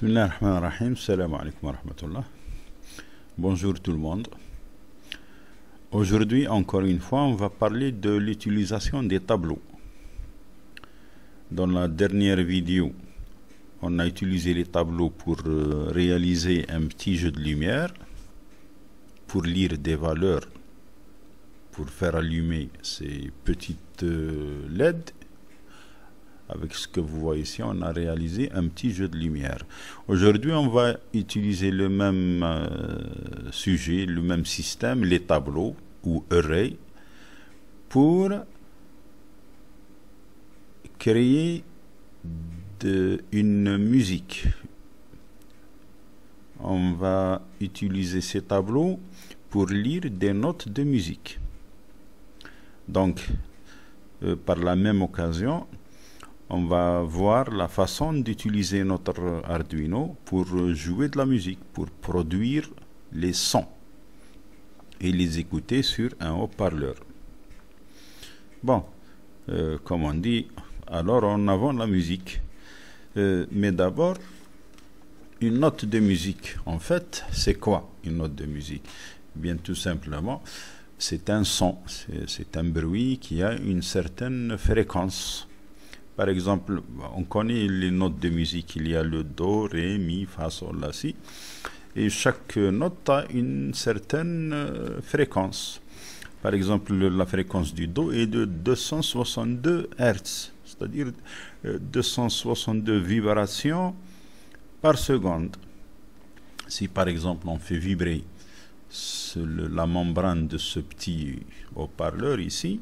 Bismillahirrahmanirrahim. Salam alaikum wa rahmatullah. Bonjour tout le monde. Aujourd'hui, encore une fois, on va parler de l'utilisation des tableaux. Dans la dernière vidéo, on a utilisé les tableaux pour réaliser un petit jeu de lumière, pour lire des valeurs, pour faire allumer ces petites LED. Avec ce que vous voyez ici, on a réalisé un petit jeu de lumière. Aujourd'hui, on va utiliser le même sujet, le même système, les tableaux ou arrays, pour créer une musique. On va utiliser ces tableaux pour lire des notes de musique. Donc, par la même occasion, on va voir la façon d'utiliser notre Arduino pour jouer de la musique, pour produire les sons et les écouter sur un haut-parleur. Bon, comme on dit, alors en avant la musique. Mais d'abord, une note de musique, en fait, c'est quoi une note de musique? Bien tout simplement, c'est un son, c'est un bruit qui a une certaine fréquence. Par exemple, on connaît les notes de musique, il y a le do, ré, mi, fa, sol, la, si. Et chaque note a une certaine fréquence. Par exemple, la fréquence du do est de 262 Hz, c'est-à-dire 262 vibrations par seconde. Si par exemple on fait vibrer la membrane de ce petit haut-parleur ici,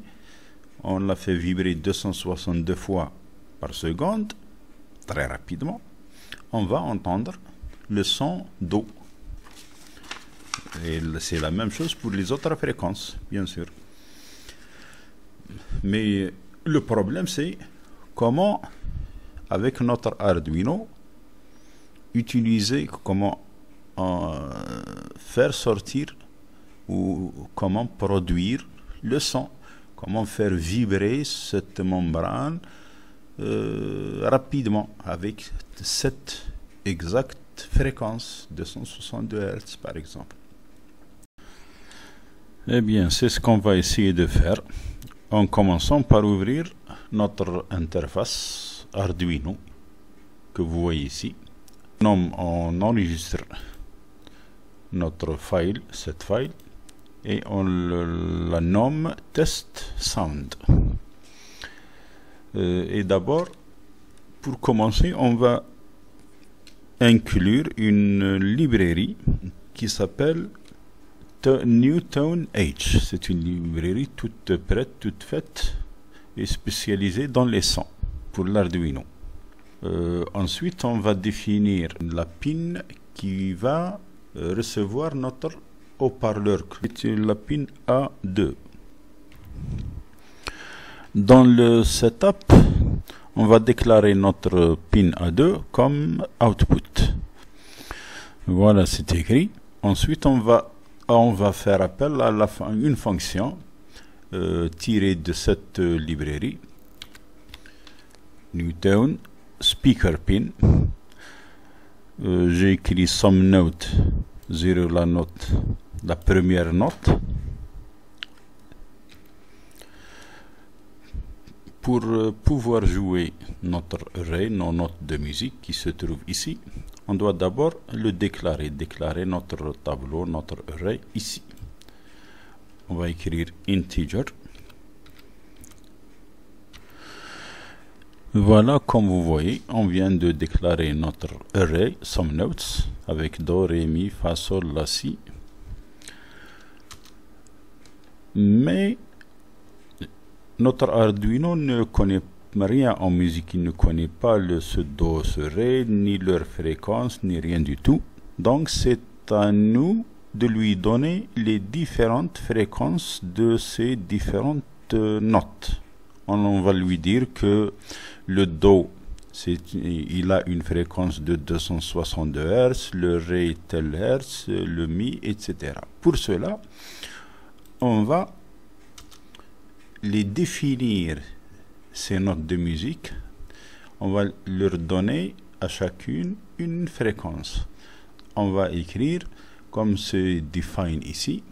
on la fait vibrer 262 fois par seconde, très rapidement, on va entendre le son do. Et c'est la même chose pour les autres fréquences, bien sûr. Mais le problème, c'est comment, avec notre Arduino, comment faire sortir ou comment produire le son, comment faire vibrer cette membrane rapidement avec cette exacte fréquence de 262 Hz par exemple. Eh bien, c'est ce qu'on va essayer de faire en commençant par ouvrir notre interface Arduino que vous voyez ici. On enregistre notre file, cette file, et on la nomme test sound. Et d'abord, pour commencer, on va inclure une librairie qui s'appelle Newtone H. C'est une librairie toute prête, toute faite et spécialisée dans les sons pour l'Arduino. Ensuite, on va définir la pin qui va recevoir notre haut-parleur. C'est la pin A2. Dans le setup, on va déclarer notre pin A2 comme output. Voilà, c'est écrit. Ensuite, on va faire appel à une fonction tirée de cette librairie, Newtone Speaker Pin. J'ai écrit some note, 0 la première note. Pour pouvoir jouer notre array, nos notes de musique qui se trouvent ici, on doit d'abord le déclarer notre tableau, notre array ici. On va écrire integer. Voilà, comme vous voyez, on vient de déclarer notre array some notes avec do, ré, mi, fa, sol, la, si. Mais notre Arduino ne connaît rien en musique, il ne connaît pas ce do, ce ré, ni leur fréquence, ni rien du tout. Donc c'est à nous de lui donner les différentes fréquences de ces différentes notes. On va lui dire que le do, il a une fréquence de 262 Hz, le ré tel Hz, le mi, etc. Pour cela, on va les définir, ces notes de musique. On va leur donner à chacune une fréquence. On va écrire comme c'est define ici.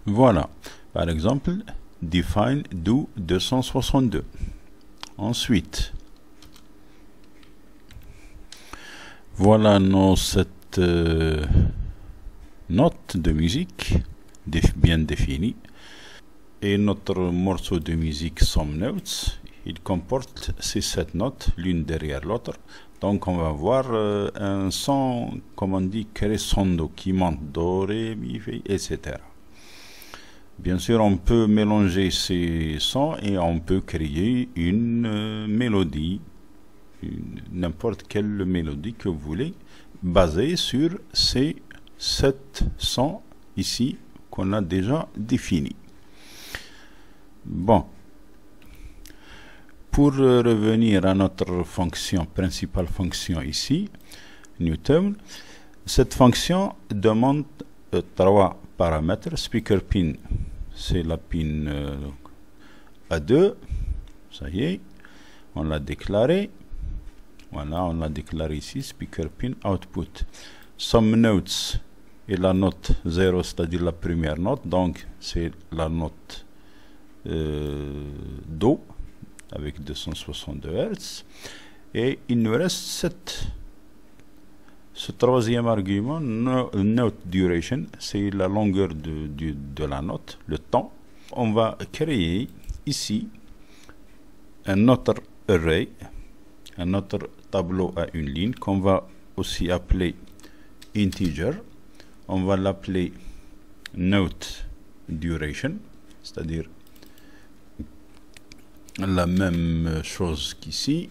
Voilà, par exemple, define do 262. Ensuite, voilà cette note de musique bien définie. Et notre morceau de musique Some Notes, il comporte ces 7 notes, l'une derrière l'autre. Donc on va voir un son, comme on dit, crescendo, qui monte, do, ré, mi, fa, etc. Bien sûr, on peut mélanger ces sons et on peut créer une mélodie, n'importe quelle mélodie que vous voulez, basée sur ces 7 sons ici qu'on a déjà définis. Bon, pour revenir à notre fonction, principale fonction ici, Newton, cette fonction demande 3 paramètres. Speaker pin, c'est la pin A2, ça y est, on l'a déclaré. Voilà, on l'a déclaré ici, speaker pin output. Some notes et la note 0, c'est-à-dire la première note, donc c'est la note Do avec 262 Hz, et il nous reste ce troisième argument, note duration, c'est la longueur de la note, le temps. On va créer ici un autre array, un autre tableau à une ligne qu'on va aussi appeler integer. On va l'appeler note duration, c'est-à-dire la même chose qu'ici.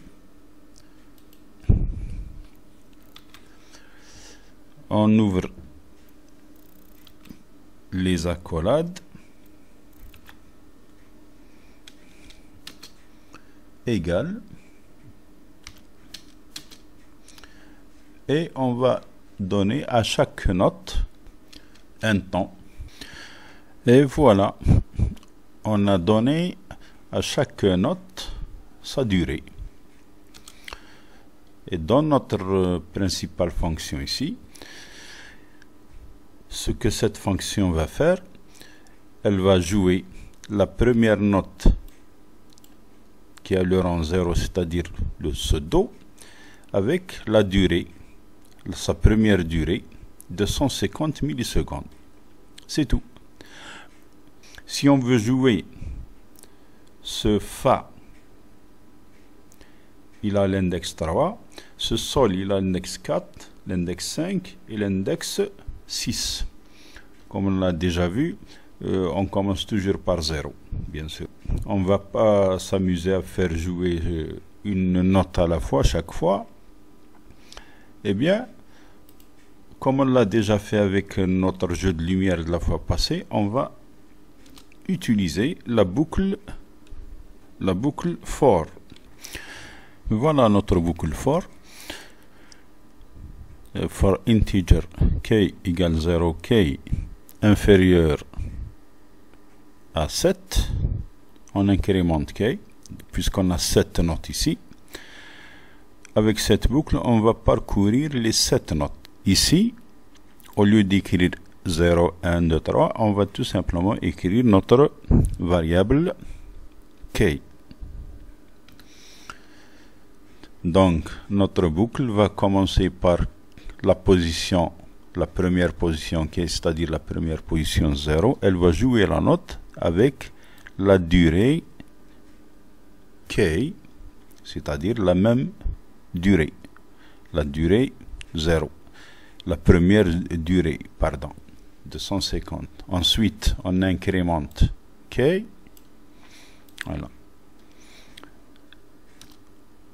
On ouvre les accolades égale, et on va donner à chaque note un temps. Et voilà, on a donné à chaque note sa durée. Et dans notre principale fonction ici, ce que cette fonction va faire, elle va jouer la première note qui a le rang 0, c'est-à-dire ce Do, avec la durée, sa première durée, de 150 millisecondes. C'est tout. Si on veut jouer ce Fa, il a l'index 3, ce Sol, il a l'index 4, l'index 5 et l'index 6. Comme on l'a déjà vu, on commence toujours par 0, bien sûr. On ne va pas s'amuser à faire jouer une note à la fois, chaque fois. Eh bien, comme on l'a déjà fait avec notre jeu de lumière de la fois passée, on va utiliser la boucle for. Voilà notre boucle for. For integer k égale 0, k inférieur à 7, on incrémente k, puisqu'on a 7 notes ici. Avec cette boucle, on va parcourir les 7 notes. Ici, au lieu d'écrire 0, 1, 2, 3, on va tout simplement écrire notre variable k. Donc, notre boucle va commencer par la position, la première position k, c'est-à-dire la première position 0. Elle va jouer la note avec la durée k, c'est-à-dire la même durée, la durée 0. La première durée, pardon, de 150. Ensuite, on incrémente k. Voilà.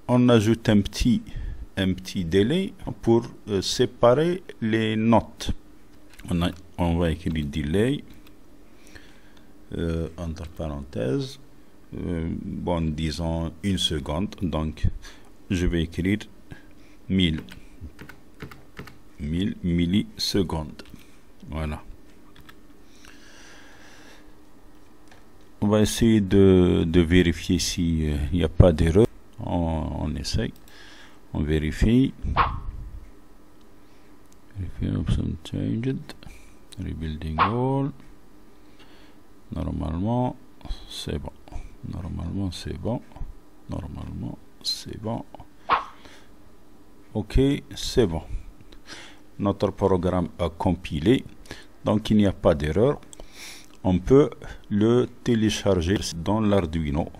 On ajoute un petit délai pour séparer les notes. On va écrire delay entre parenthèses, bon, disons 1 seconde. Donc, je vais écrire 1000 millisecondes. Voilà. On va essayer de vérifier s'il n'y a pas d'erreur. On essaye. On vérifie. Option changed. Rebuilding all. Normalement, c'est bon. Normalement, c'est bon. Normalement, c'est bon. Ok, c'est bon. Notre programme a compilé. Donc, il n'y a pas d'erreur. On peut le télécharger dans l'Arduino.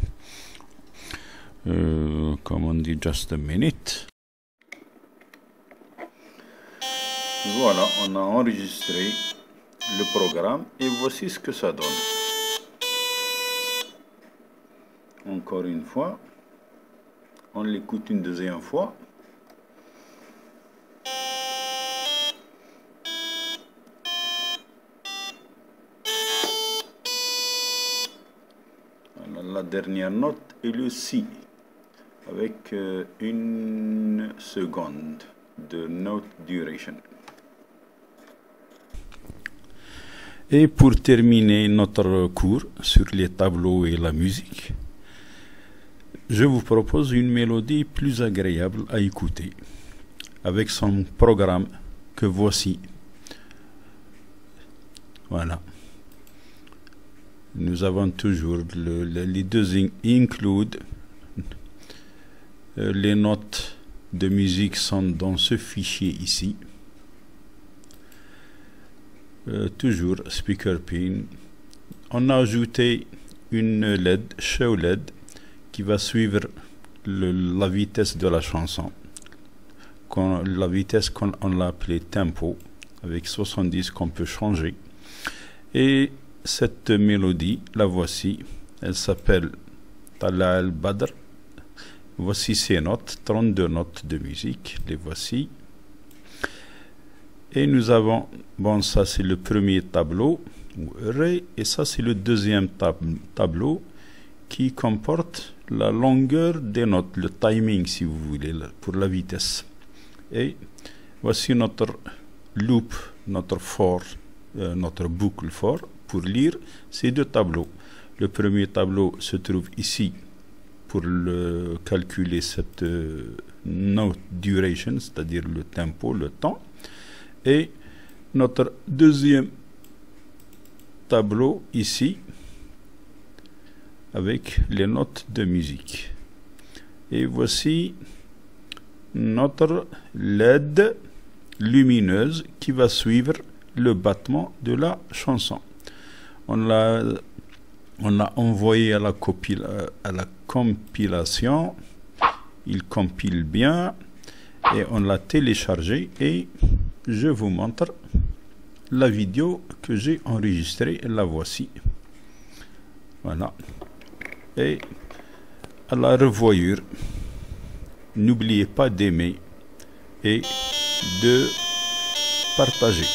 Comme on dit, just a minute. Voilà, on a enregistré le programme et voici ce que ça donne. Encore une fois, on l'écoute une deuxième fois. Voilà, la dernière note est le Si, avec une seconde de note duration. Et pour terminer notre cours sur les tableaux et la musique, je vous propose une mélodie plus agréable à écouter avec son programme que voici. Voilà. Nous avons toujours les deux include. Les notes de musique sont dans ce fichier ici. Toujours speaker pin. On a ajouté une LED, show LED, qui va suivre la vitesse de la chanson. La vitesse qu'on l'a appelée tempo, avec 70 qu'on peut changer. Et cette mélodie, la voici. Elle s'appelle Tala al-Badr. Voici ces notes, 32 notes de musique. Les voici. Et nous avons, bon, ça c'est le premier tableau, et ça c'est le deuxième tableau qui comporte la longueur des notes, le timing si vous voulez, pour la vitesse. Et voici notre loop, notre for, notre boucle for, pour lire ces deux tableaux. Le premier tableau se trouve ici pour calculer cette note duration, c'est-à-dire le tempo, le temps. Et notre deuxième tableau ici avec les notes de musique. Et voici notre LED lumineuse qui va suivre le battement de la chanson. On l'a envoyé à la compilation. Il compile bien et on l'a téléchargé et je vous montre la vidéo que j'ai enregistrée. La voici. Voilà. Et à la revoyure, n'oubliez pas d'aimer et de partager.